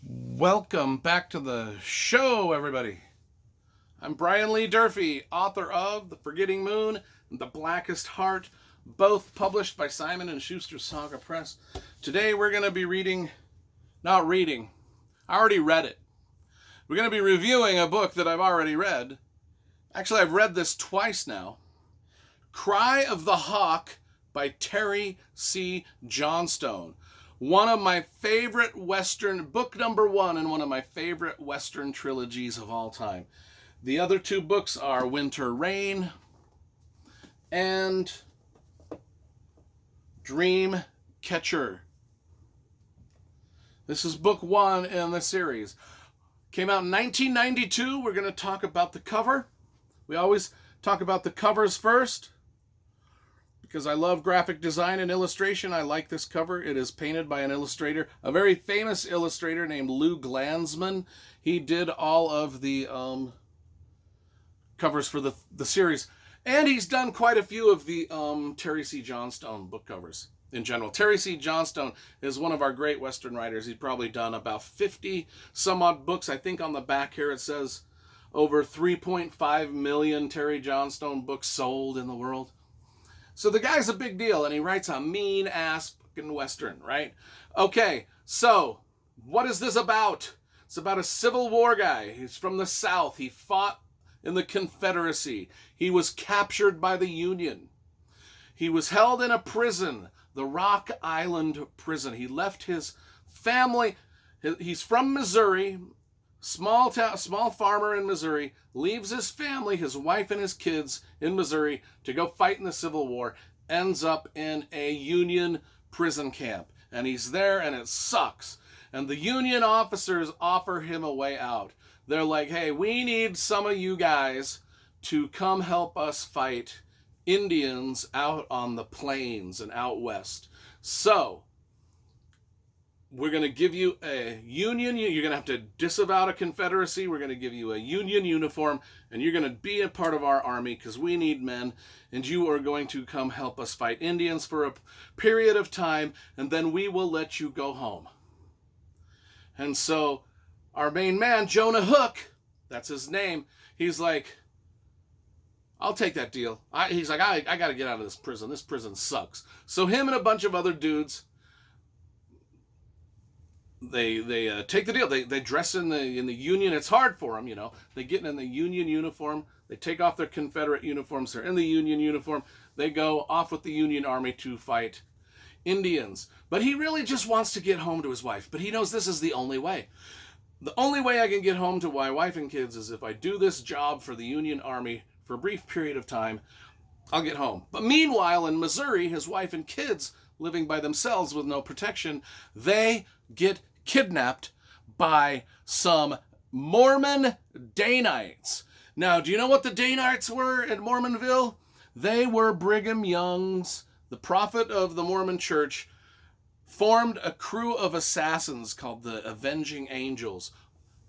Welcome back to the show, everybody. I'm Brian Lee Durfee, author of The Forgetting Moon and The Blackest Heart, both published by Simon & Schuster Saga Press. Today we're going to be I already read it. We're going to be reviewing a book that I've already read. Actually, I've read this twice now. Cry of the Hawk by TerryCJohnston. One of my favorite Western, book number one in one of my favorite Western trilogies of all time. The other two books are Wherein and Dreamcatcher. This is book one in the series. Came out in 1992. We're going to talk about the cover. We always talk about the covers first, because I love graphic design and illustration. I like this cover. It is painted by an illustrator, a very famous illustrator named Lou Glanzman. He did all of the covers for the series. And he's done quite a few of the TerryCJohnston book covers in general. TerryCJohnston is one of our great Western writers. He's probably done about 50 some odd books. I think on the back here it says over 3.5 million TerryCJohnston books sold in the world. So the guy's a big deal, and he writes a mean-ass fucking Western, right? Okay, so what is this about? It's about a Civil War guy. He's from the South. He fought in the Confederacy. He was captured by the Union. He was held in a prison, the Rock Island prison. He left his family. He's from Missouri. Small farmer in Missouri, leaves his family, his wife and his kids in Missouri to go fight in the Civil War, ends up in a Union prison camp. And he's there and it sucks. And the Union officers offer him a way out. They're like, hey, we need some of you guys to come help us fight Indians out on the plains and out west. So we're going to give you a Union. You're going to have to disavow a Confederacy. We're going to give you a Union uniform, and you're going to be a part of our army because we need men, and you are going to come help us fight Indians for a period of time, and then we will let you go home. And so our main man, Jonah Hook, that's his name, he's like, I'll take that deal. He's like, I got to get out of this prison. This prison sucks. So him and a bunch of other dudes, They take the deal. They dress in the Union. It's hard for them, you know. They get in the Union uniform. They take off their Confederate uniforms. They're in the Union uniform. They go off with the Union Army to fight Indians. But he really just wants to get home to his wife. But he knows this is the only way. The only way I can get home to my wife and kids is if I do this job for the Union Army for a brief period of time. I'll get home. But meanwhile, in Missouri, his wife and kids living by themselves with no protection, they get kidnapped by some Mormon Danites. Now, do you know what the Danites were at Mormonville? They were Brigham Young's, the prophet of the Mormon Church, formed a crew of assassins called the Avenging Angels,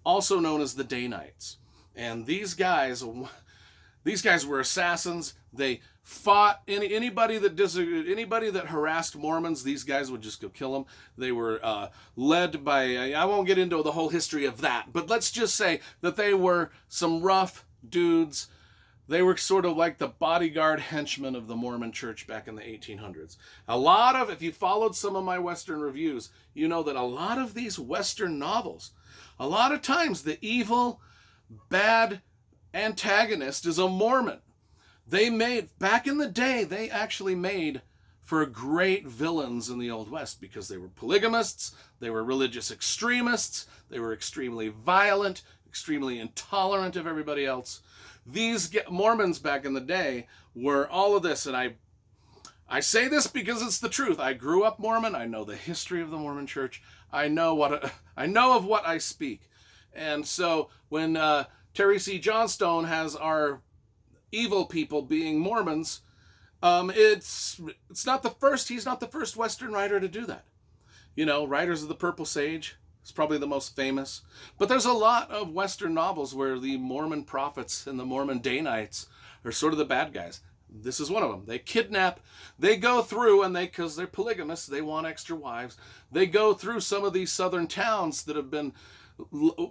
also known as the Danites. And these guys were assassins. They fought anybody that harassed Mormons. These guys would just go kill them. They were led by, I won't get into the whole history of that, but let's just say that they were some rough dudes. They were sort of like the bodyguard henchmen of the Mormon Church back in the 1800s. If you followed some of my Western reviews, you know that a lot of these Western novels, a lot of times the evil, bad antagonist is a Mormon. Back in the day, they actually made for great villains in the Old West because they were polygamists, they were religious extremists, they were extremely violent, extremely intolerant of everybody else. These Mormons back in the day were all of this, and I say this because it's the truth. I grew up Mormon. I know the history of the Mormon Church. I know of what I speak. And so when TerryCJohnston has our evil people being Mormons, it's not the first. He's not the first Western writer to do that. You know, Riders of the Purple Sage is probably the most famous. But there's a lot of Western novels where the Mormon prophets and the Mormon Danites are sort of the bad guys. This is one of them. They kidnap, they go through, and because they're polygamists, they want extra wives. They go through some of these southern towns that have been,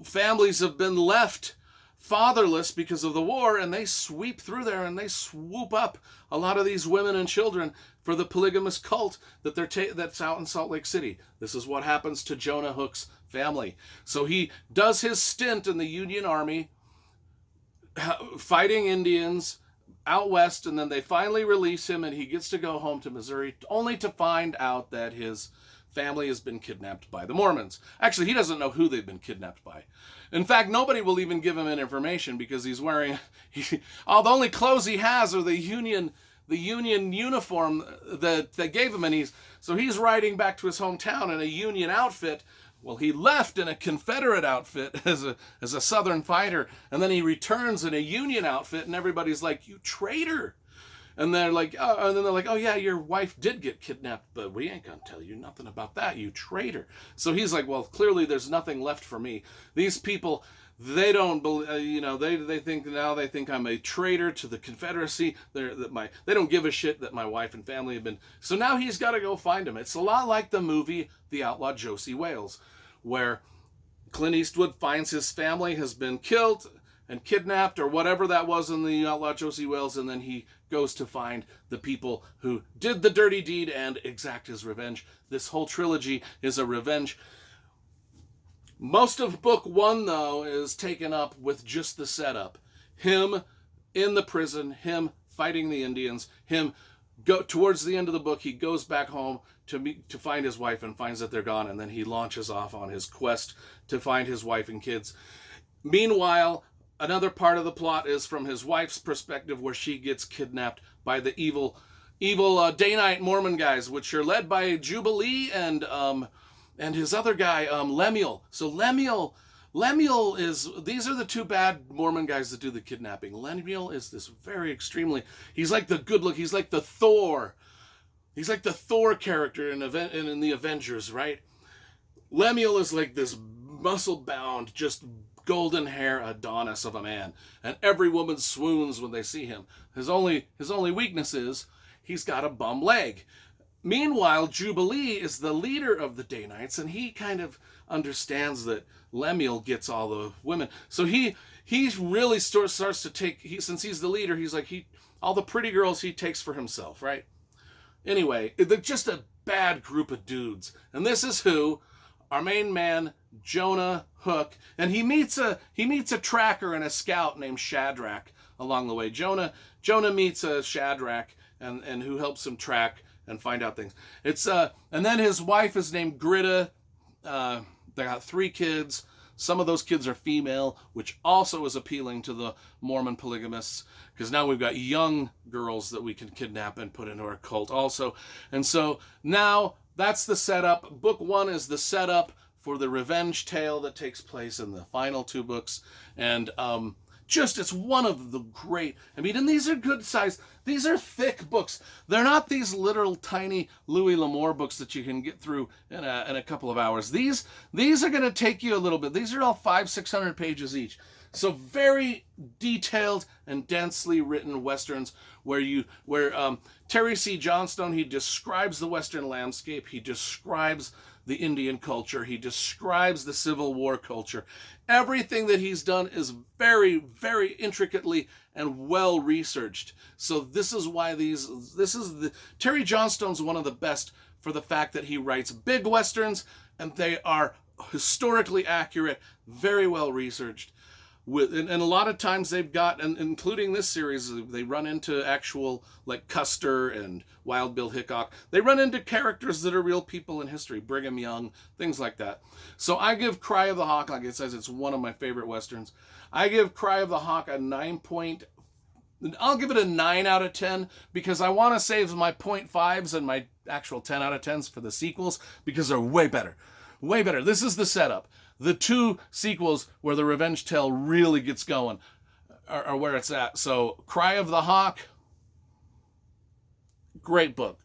families have been left fatherless because of the war, and they sweep through there and they swoop up a lot of these women and children for the polygamous cult that's out in Salt Lake City. This is what happens to Jonah Hook's family. So he does his stint in the Union Army, fighting Indians out west, and then they finally release him and he gets to go home to Missouri, only to find out that his family has been kidnapped by the Mormons. Actually, he doesn't know who they've been kidnapped by. In fact, nobody will even give him any information because he's wearing, the only clothes he has are the Union uniform that they gave him, and so he's riding back to his hometown in a Union outfit. Well, he left in a Confederate outfit as a Southern fighter, and then he returns in a Union outfit, and everybody's like, "You traitor!" And they're like, "Oh yeah, your wife did get kidnapped, but we ain't gonna tell you nothing about that, you traitor." So he's like, "Well, clearly there's nothing left for me. These people, they don't believe, they think I'm a traitor to the Confederacy. They don't give a shit that my wife and family have been." So now he's got to go find him. It's a lot like the movie The Outlaw Josie Wales, where Clint Eastwood finds his family has been killed and kidnapped or whatever that was in The Outlaw Josie Wales, and then he goes to find the people who did the dirty deed and exact his revenge. This whole trilogy is a revenge. Most of book one, though, is taken up with just the setup. Him in the prison, him fighting the Indians, him towards the end of the book, he goes back home to find his wife and finds that they're gone, and then he launches off on his quest to find his wife and kids. Meanwhile, another part of the plot is from his wife's perspective, where she gets kidnapped by the evil day-night Mormon guys, which are led by Jubilee and his other guy, Lemuel. So Lemuel these are the two bad Mormon guys that do the kidnapping. Lemuel is this he's like the good look, he's like the Thor. He's like the Thor character in the Avengers, right? Lemuel is like this muscle-bound, just golden hair Adonis of a man, and every woman swoons when they see him. His only weakness is he's got a bum leg. Meanwhile, Jubilee is the leader of the Day Knights, and he kind of understands that Lemuel gets all the women. So he really starts to take, since he's the leader, he's like, all the pretty girls he takes for himself, right? Anyway, they're just a bad group of dudes. And this is who our main man, Jonah Hook, and he meets a tracker and a scout named Shadrach along the way. Jonah meets a Shadrach and who helps him track and find out things. And then his wife is named Greta. They got 3 kids. Some of those kids are female, which also is appealing to the Mormon polygamists, because now we've got young girls that we can kidnap and put into our cult also. And so now that's the setup. Book 1 is the setup for the revenge tale that takes place in the final 2 books. And it's one of the great, and these are good size, these are thick books. They're not these little tiny Louis L'Amour books that you can get through in a couple of hours. These are going to take you a little bit. These are all 500-600 pages each. So very detailed and densely written Westerns where TerryCJohnston, he describes the Western landscape. He describes the Indian culture. He describes the Civil War culture. Everything that he's done is very, very intricately and well researched. So this is why TerryCJohnston's one of the best for the fact that he writes big Westerns and they are historically accurate, very well researched. And a lot of times they've got, and including this series, they run into actual, like Custer and Wild Bill Hickok. They run into characters that are real people in history, Brigham Young, things like that. So I give Cry of the Hawk, like it says, it's one of my favorite Westerns. I give Cry of the Hawk I'll give it a 9 out of 10 because I want to save my 0.5s and my actual 10 out of 10s for the sequels because they're way better. Way better. This is the setup. The 2 sequels where the revenge tale really gets going are where it's at. So Cry of the Hawk, great book.